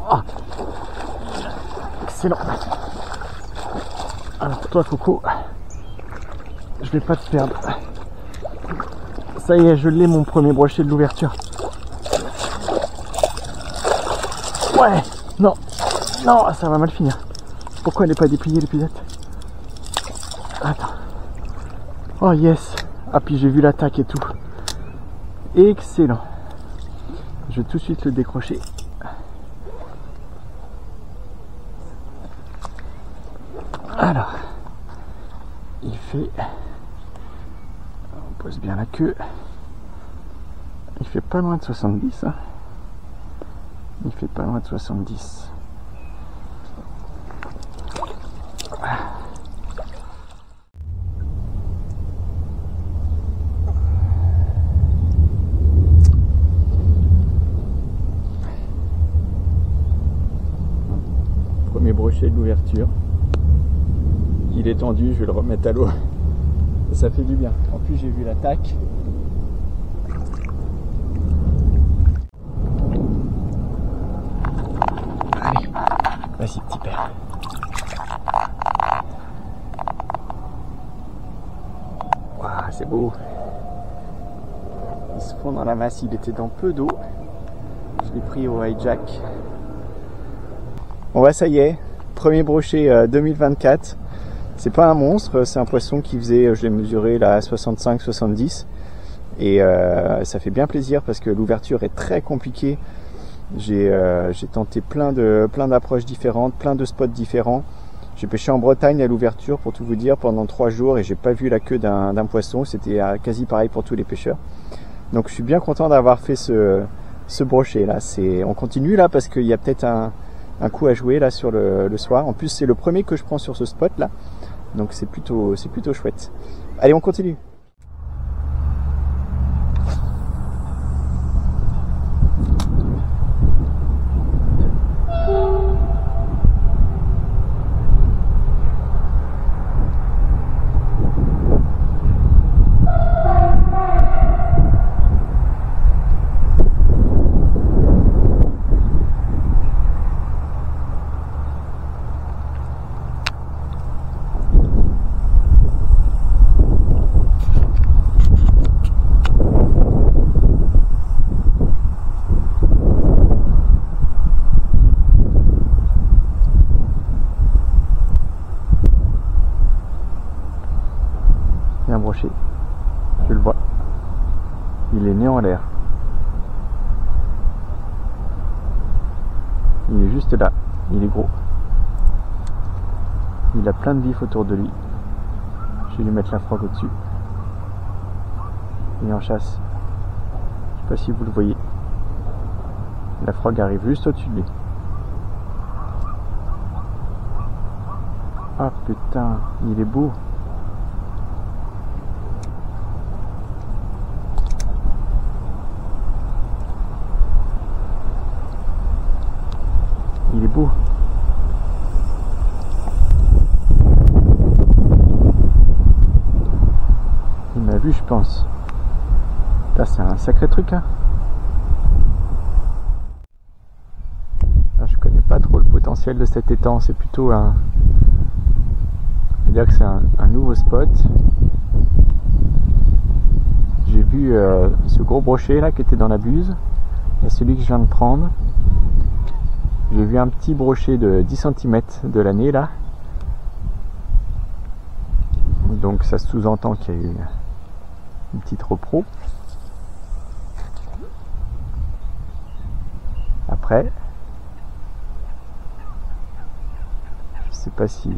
Ah, excellent. Alors toi Coco, je vais pas te perdre. Ça y est, je l'ai mon premier brochet de l'ouverture. Ouais, non, non, ça va mal finir. Pourquoi elle n'est pas dépliée l'épisode? Attends. Oh yes. Ah puis j'ai vu l'attaque et tout. Excellent. Je vais tout de suite le décrocher. Alors, il fait, on pose bien la queue, il fait pas loin de 70, hein. Il fait pas loin de 70. Premier brochet de l'ouverture. Il est tendu, je vais le remettre à l'eau. Ça fait du bien. En plus, j'ai vu l'attaque. Allez, vas-y, petit père. Waouh, c'est beau. Il se fond dans la masse, il était dans peu d'eau. Je l'ai pris au hijack. Bon, bah, ça y est. Premier brochet 2024. C'est pas un monstre, c'est un poisson qui faisait, je l'ai mesuré là à 65-70 et ça fait bien plaisir parce que l'ouverture est très compliquée. J'ai tenté plein d'approches différentes, plein de spots différents. J'ai pêché en Bretagne à l'ouverture pour tout vous dire pendant 3 jours et j'ai pas vu la queue d'un poisson, c'était quasi pareil pour tous les pêcheurs. Donc je suis bien content d'avoir fait ce brochet là. On continue là parce qu'il y a peut-être un coup à jouer là sur le soir. En plus c'est le premier que je prends sur ce spot là. Donc c'est plutôt chouette. Allez, on continue. Un brochet, je le vois, il est né en l'air, il est juste là, il est gros, il a plein de vifs autour de lui. Je vais lui mettre la frogue au-dessus, il est en chasse, je sais pas si vous le voyez, la frogue arrive juste au-dessus de lui. Ah putain, il est beau. Il est beau. Il m'a vu, je pense. Là, c'est un sacré truc, hein. Là, je connais pas trop le potentiel de cet étang. C'est plutôt un... Je veux dire que c'est un nouveau spot. J'ai vu ce gros brochet là qui était dans la buse. Et celui que je viens de prendre. J'ai vu un petit brochet de 10 cm de l'année là. Donc ça sous-entend qu'il y a eu une petite repro. Après, je sais pas si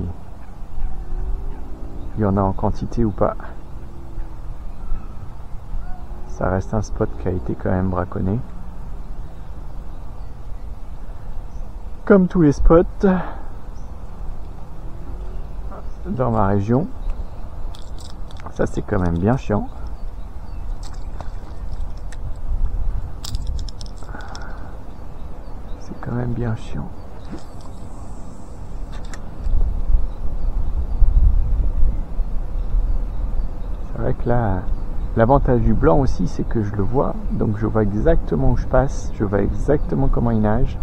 il y en a en quantité ou pas. Ça reste un spot qui a été quand même braconné. Comme tous les spots dans ma région, ça c'est quand même bien chiant. C'est quand même bien chiant. C'est vrai que là, l'avantage du blanc aussi, c'est que je le vois, donc je vois exactement où je passe, je vois exactement comment il nage.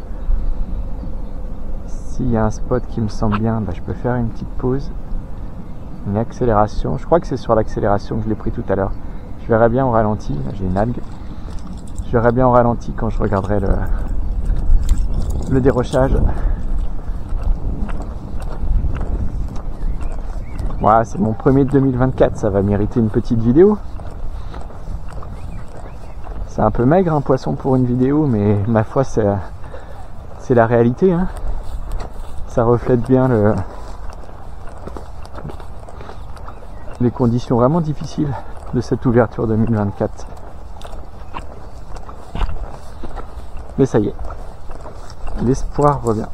s'il y a un spot qui me semble bien, bah, je peux faire une petite pause, une accélération. Je crois que c'est sur l'accélération que je l'ai pris tout à l'heure. Je verrai bien au ralenti. Là, j'ai une algue. Je verrai bien au ralenti quand je regarderai le dérochage. Voilà, c'est mon premier de 2024, ça va mériter une petite vidéo. C'est un peu maigre un poisson pour une vidéo, mais ma foi c'est la réalité, hein. Ça reflète bien les conditions vraiment difficiles de cette ouverture 2024. Mais ça y est, l'espoir revient.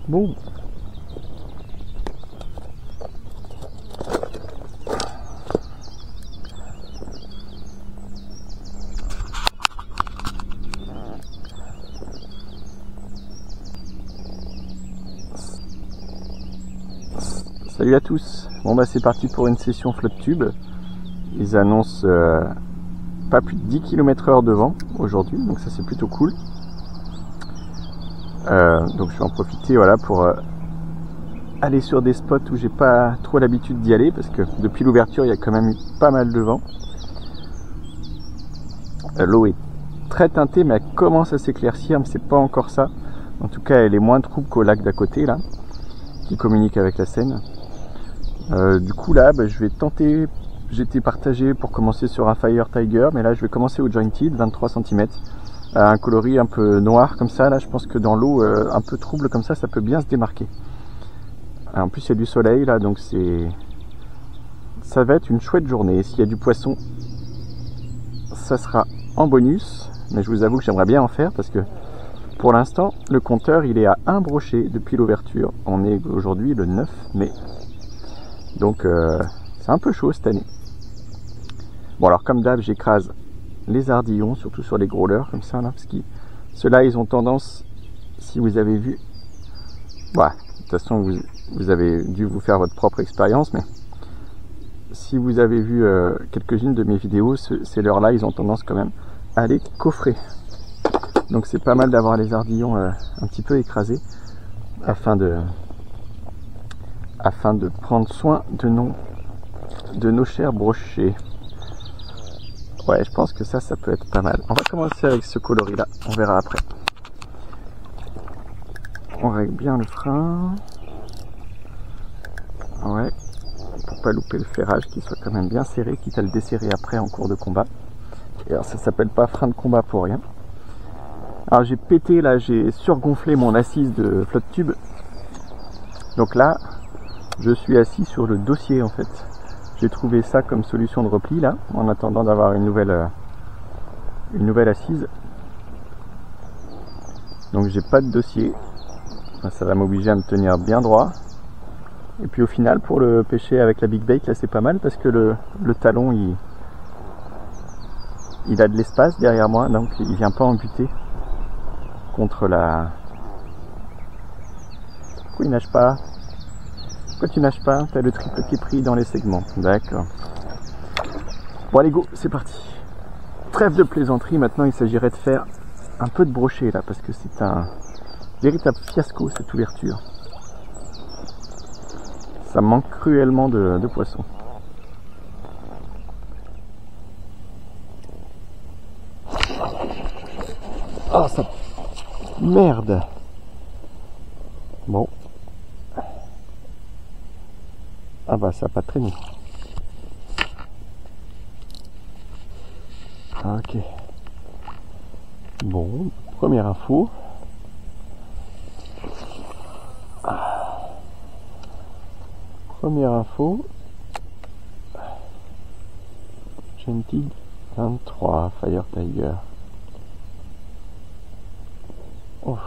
Bon. Salut à tous. Bon bah c'est parti pour une session flotte tube. Ils annoncent pas plus de 10 km/h de vent aujourd'hui, donc ça c'est plutôt cool. Donc je vais en profiter voilà, pour aller sur des spots où j'ai pas trop l'habitude d'y aller, parce que depuis l'ouverture il y a quand même eu pas mal de vent. L'eau est très teintée mais elle commence à s'éclaircir, mais c'est pas encore ça. En tout cas elle est moins trouble qu'au lac d'à côté là, qui communique avec la Seine. Du coup là bah, je vais tenter, j'étais partagé pour commencer sur un Fire Tiger, mais là je vais commencer au Jointed 23 cm. Un coloris un peu noir comme ça, là je pense que dans l'eau un peu trouble comme ça peut bien se démarquer. En plus il y a du soleil là, donc ça va être une chouette journée. S'il y a du poisson, ça sera en bonus, mais je vous avoue que j'aimerais bien en faire, parce que pour l'instant le compteur il est à 1 brochet depuis l'ouverture. On est aujourd'hui le 9 mai, donc c'est un peu chaud cette année. Bon alors comme d'hab j'écrase les ardillons, surtout sur les gros leurres comme ça là, parce que ceux-là ils ont tendance, si vous avez vu, voilà, de toute façon vous avez dû vous faire votre propre expérience, mais si vous avez vu quelques-unes de mes vidéos, ces leurres-là ils ont tendance quand même à les coffrer. Donc c'est pas mal d'avoir les ardillons un petit peu écrasés afin de prendre soin de nos chers brochets. Ouais, je pense que ça peut être pas mal. On va commencer avec ce coloris là, on verra après. On règle bien le frein. Ouais, pour pas louper le ferrage, qui soit quand même bien serré, quitte à le desserrer après en cours de combat. Et alors ça s'appelle pas frein de combat pour rien. Alors j'ai pété là, j'ai surgonflé mon assise de flotte tube. Donc là, je suis assis sur le dossier en fait. J'ai trouvé ça comme solution de repli là, en attendant d'avoir une nouvelle assise. Donc j'ai pas de dossier, ça va m'obliger à me tenir bien droit. Et puis au final pour le pêcher avec la big bait là c'est pas mal, parce que le talon il a de l'espace derrière moi, donc il vient pas en buter contre la... Pourquoi il nage pas? Pourquoi tu nages pas? T'as le triple qui est pris dans les segments. D'accord. Bon allez go, c'est parti. Trêve de plaisanterie, maintenant il s'agirait de faire un peu de brochet là, parce que c'est un véritable fiasco cette ouverture. Ça me manque cruellement de poissons. Oh ça... Merde. Bon. Ah bah ça n'a pas traîné. Ok. Bon, première info. Première info. Jointed 23 Fire Tiger. Oh.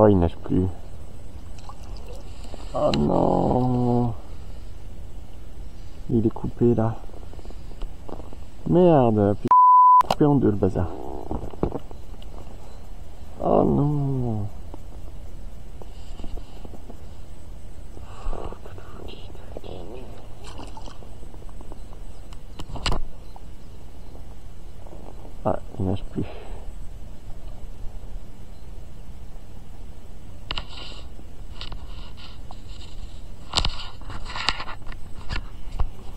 Oh, il neige plus. Oh non. Il est coupé là. Merde, putain, coupé en deux le bazar. Oh non. Ah, il neige plus.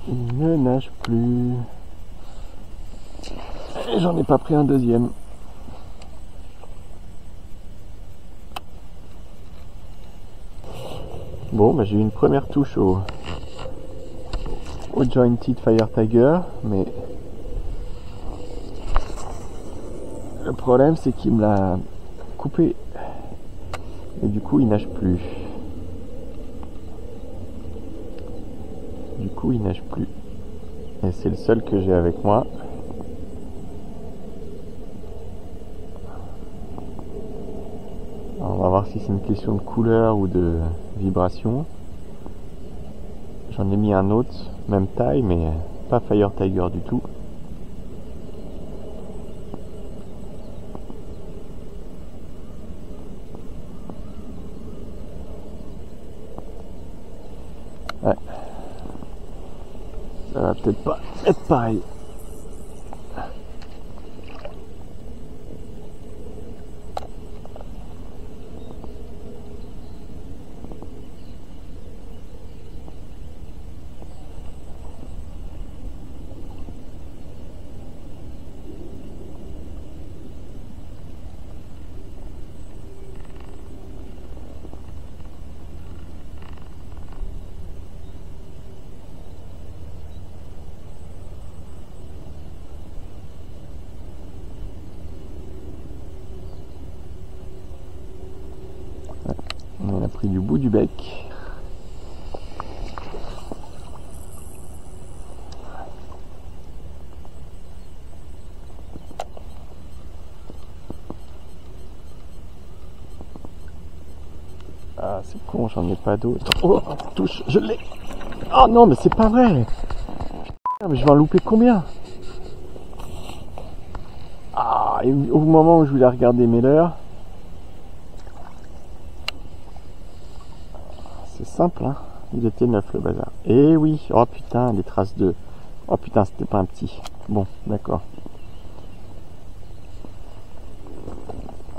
Il ne nage plus. Et j'en ai pas pris un deuxième. Bon, bah, j'ai eu une première touche au Jointed Fire Tiger, mais le problème c'est qu'il me l'a coupé et du coup il nage plus. Et c'est le seul que j'ai avec moi. Alors, on va voir si c'est une question de couleur ou de vibration. J'en ai mis un autre, même taille, mais pas Fire Tiger du tout. Ouais. Ça va peut-être pas être pareil. On a pris du bout du bec. Ah, c'est con, j'en ai pas d'autre. Oh, touche, je l'ai. Oh non, mais c'est pas vrai. Putain, mais je vais en louper combien? Ah, et au moment où je voulais regarder mes leurres, c'est simple, hein. Il était neuf le bazar. Et oui, oh putain, les traces de... Oh putain, c'était pas un petit. Bon, d'accord.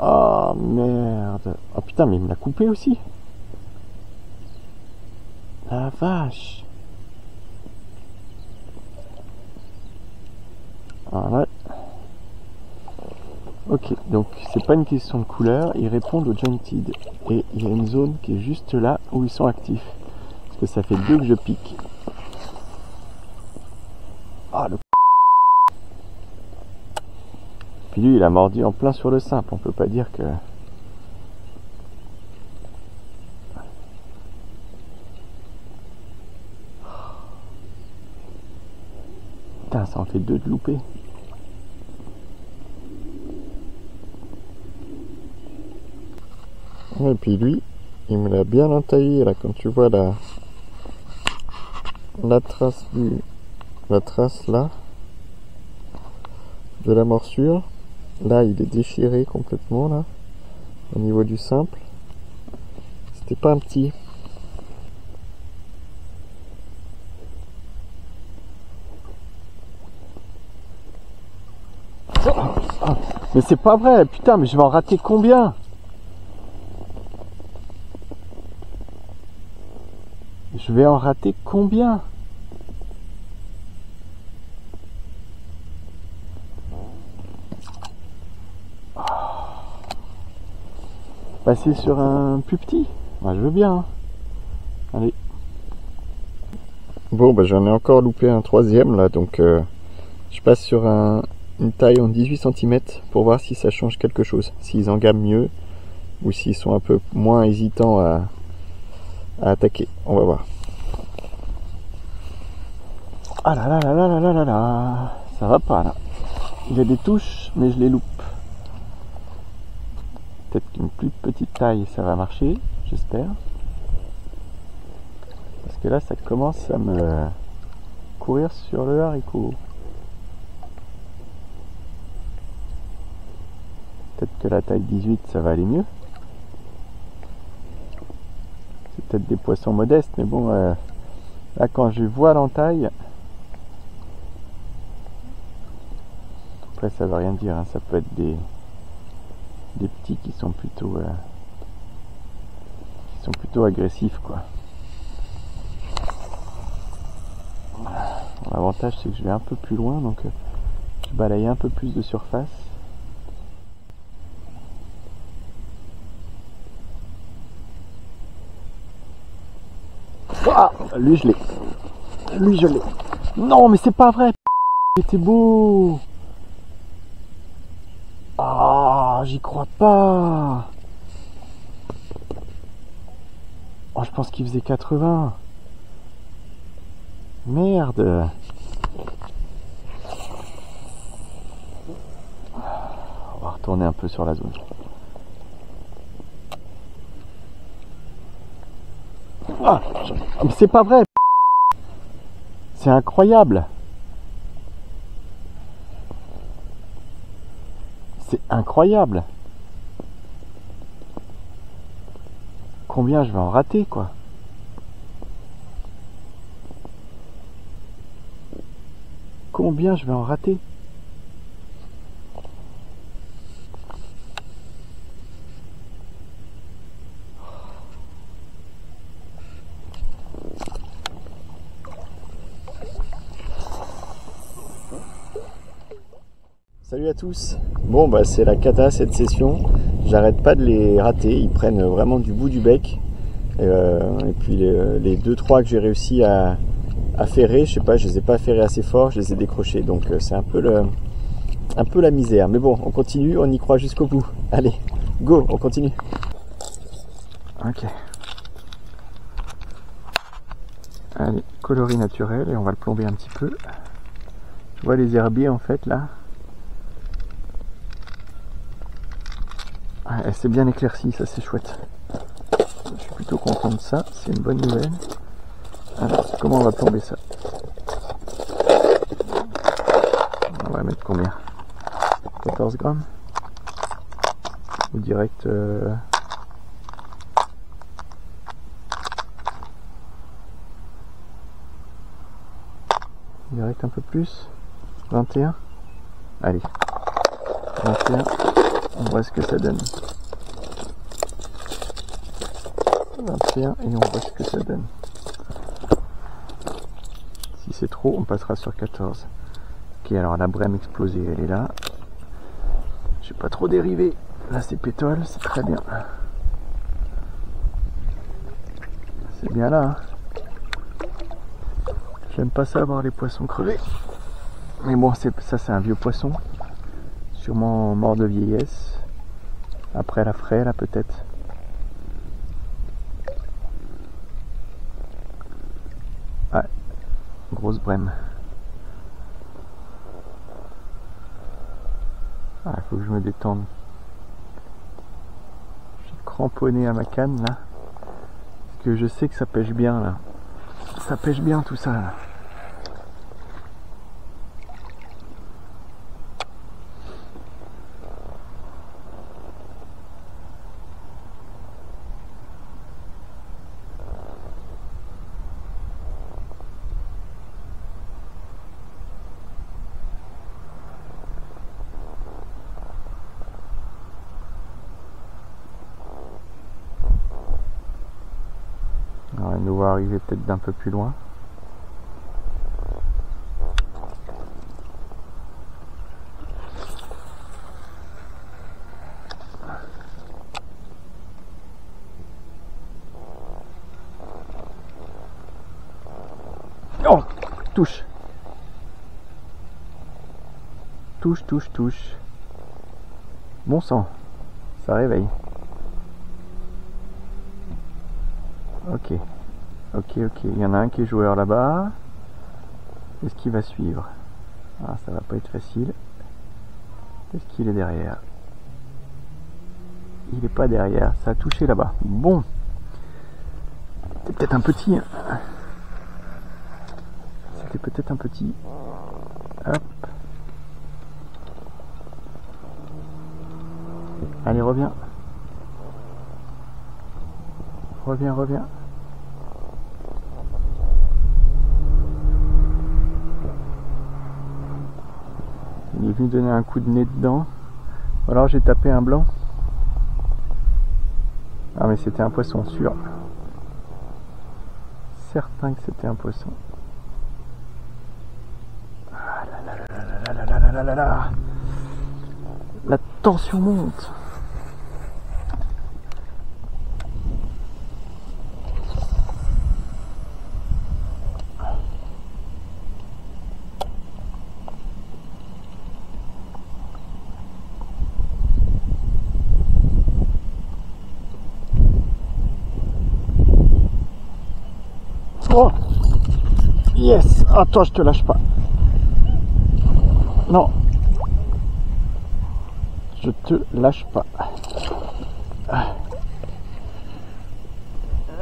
Oh merde. Oh putain, mais il me l'a coupé aussi. La vache. Voilà. Ok, donc c'est pas une question de couleur, ils répondent au Jointed. Et il y a une zone qui est juste là où ils sont actifs. Parce que ça fait 2 que je pique. Ah le... Puis lui il a mordu en plein sur le simple, on peut pas dire que... Putain, ça en fait 2 de loupés. Et puis lui, il me l'a bien entaillé là, comme tu vois la trace là de la morsure. Là, il est déchiré complètement là, au niveau du simple. C'était pas un petit. Ah, mais c'est pas vrai, putain, mais je vais en rater combien? Je vais en rater combien? Passer sur un plus petit? Moi je veux bien. Hein. Allez. Bon, bah j'en ai encore loupé un troisième là, donc je passe sur une taille en 18 cm pour voir si ça change quelque chose. S'ils engament mieux ou s'ils sont un peu moins hésitants à attaquer. On va voir. Ah là là là là là là là là, ça va pas là. Il y a des touches, mais je les loupe. peut-être qu'une plus petite taille ça va marcher, j'espère. Parce que là ça commence à me courir sur le haricot. Peut-être que la taille 18 ça va aller mieux. C'est peut-être des poissons modestes, mais bon, là quand je vois l'entaille, après ça veut rien dire, hein, ça peut être des petits qui sont plutôt agressifs quoi. L'avantage c'est que je vais un peu plus loin, donc je balaye un peu plus de surface. Ah, lui je l'ai. Lui je l'ai. Non mais c'est pas vrai. C'était beau. Ah, j'y crois pas. Oh, je pense qu'il faisait 80. Merde. On va retourner un peu sur la zone. Ah, mais c'est pas vrai. C'est incroyable. C'est incroyable. Combien je vais en rater quoi. Combien je vais en rater. Salut à tous. Bon bah c'est la cata cette session. J'arrête pas de les rater. Ils prennent vraiment du bout du bec. Et puis les 2-3 que j'ai réussi à ferrer, je sais pas, je les ai pas ferrés assez fort, je les ai décrochés. Donc c'est un peu la misère. Mais bon, on continue, on y croit jusqu'au bout. Allez, go, on continue. Ok. Allez, coloris naturel et on va le plomber un petit peu. Je vois les herbiers en fait là. Ah, c'est bien éclairci, ça c'est chouette. Je suis plutôt content de ça, c'est une bonne nouvelle. Alors, comment on va plomber ça? On va mettre combien? 14 grammes? Ou direct direct un peu plus? 21? Allez, 21, on voit ce que ça donne. 21 et on voit ce que ça donne. Si c'est trop, on passera sur 14. Ok, alors la brème explosée, elle est là. Je vais pas trop dériver. Là c'est pétole, c'est très bien. C'est bien là. Hein. J'aime pas ça voir les poissons crevés. Mais bon, ça c'est un vieux poisson. Sûrement mort de vieillesse. Après la fraie là peut-être. Ouais, grosse brème. Ah, faut que je me détende. Je suis cramponné à ma canne là. Parce que je sais que ça pêche bien là. Ça pêche bien tout ça là. Alors, il nous va arriver peut-être d'un peu plus loin. Oh, touche. Touche, touche, touche. Bon sang, ça réveille. Ok, ok, ok. Il y en a un qui est joueur là-bas. Est-ce qu'il va suivre? Ah, ça va pas être facile. Est-ce qu'il est derrière? il n'est pas derrière, ça a touché là-bas. Bon, c'était peut-être un petit. C'était peut-être un petit. Hop. Allez, reviens. Reviens. Il est venu donner un coup de nez dedans. Alors j'ai tapé un blanc. Ah mais c'était un poisson sûr. Certain que c'était un poisson. Ah là. La tension monte. Oh yes. Ah toi je te lâche pas. Non. Je te lâche pas.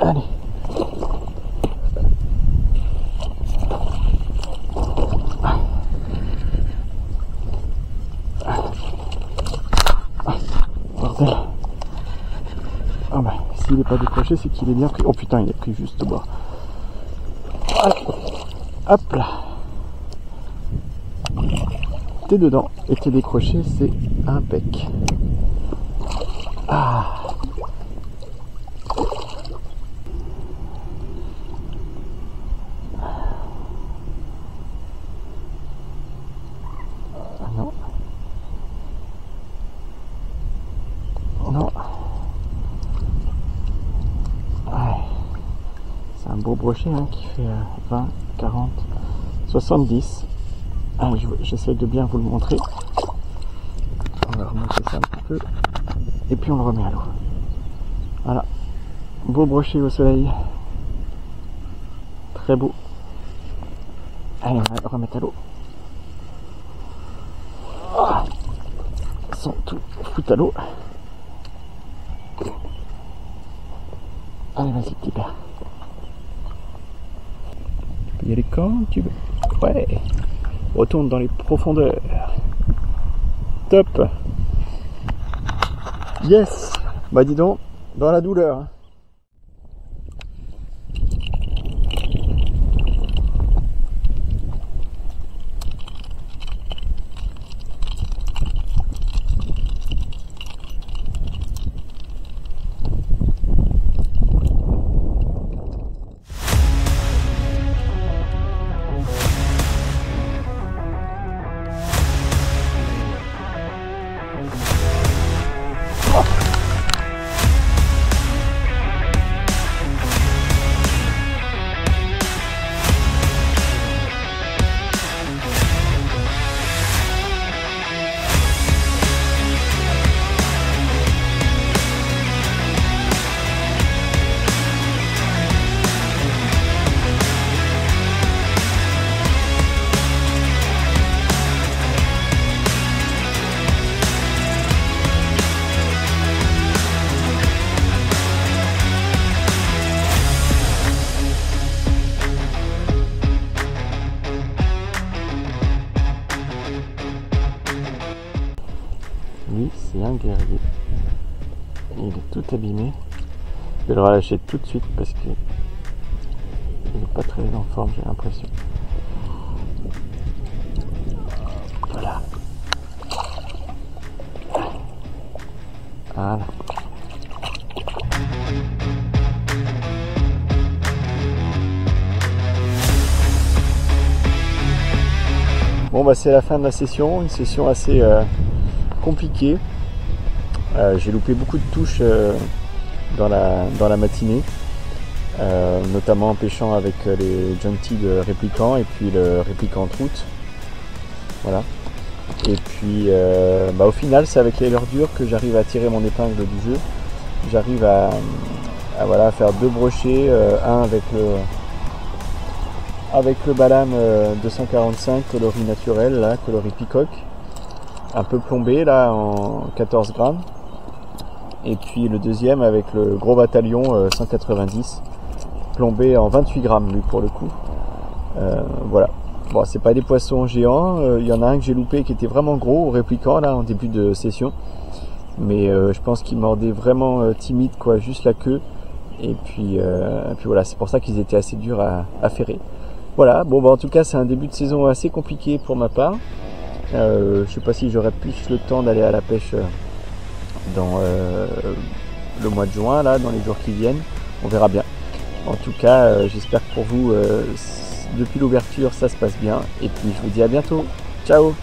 Allez. Bordel. Ah bah, s'il n'est pas décroché, c'est qu'il est bien pris. Oh putain, il est pris juste au bord. Hop là. T'es dedans et t'es décroché, c'est impec. Ah. Non. Non. Ouais. C'est un beau brochet hein, qui fait 20, 40, 70. Allez, j'essaie de bien vous le montrer. On va remonter ça un petit peu. Et puis on le remet à l'eau. Voilà. Beau brochet au soleil. Très beau. Allez, on va le remettre à l'eau. Oh, sans tout foutre à l'eau. Allez, vas-y, petit père. Tu peux y aller quand tu veux. Ouais. Retourne dans les profondeurs. Top. Yes. Bah dis donc, dans la douleur. Lui, c'est un guerrier. Il est tout abîmé. Je vais le relâcher tout de suite parce qu'il n'est pas très en forme, j'ai l'impression. Voilà. Voilà. Bon bah c'est la fin de la session, une session assez compliquée. J'ai loupé beaucoup de touches dans la matinée, notamment en pêchant avec les Junty de Répliquant et puis le Répliquant Trout. Voilà. Et puis bah, au final c'est avec les leurres dures que j'arrive à tirer mon épingle du jeu. J'arrive à voilà, faire deux brochets, un avec le Balam 245 coloris naturel, là, coloris peacock, un peu plombé là en 14 grammes. Et puis le deuxième avec le gros bataillon 190, plombé en 28 grammes lui pour le coup. Voilà. Bon, c'est pas des poissons géants. Il y en a un que j'ai loupé qui était vraiment gros au répliquant là en début de session. Mais je pense qu'il mordait vraiment timide, quoi, juste la queue. Et puis voilà, c'est pour ça qu'ils étaient assez durs à ferrer. Voilà, bon bah en tout cas c'est un début de saison assez compliqué pour ma part. Je sais pas si j'aurai plus le temps d'aller à la pêche dans le mois de juin, là, dans les jours qui viennent. On verra bien. En tout cas, j'espère que pour vous, depuis l'ouverture, ça se passe bien. Et puis je vous dis à bientôt. Ciao!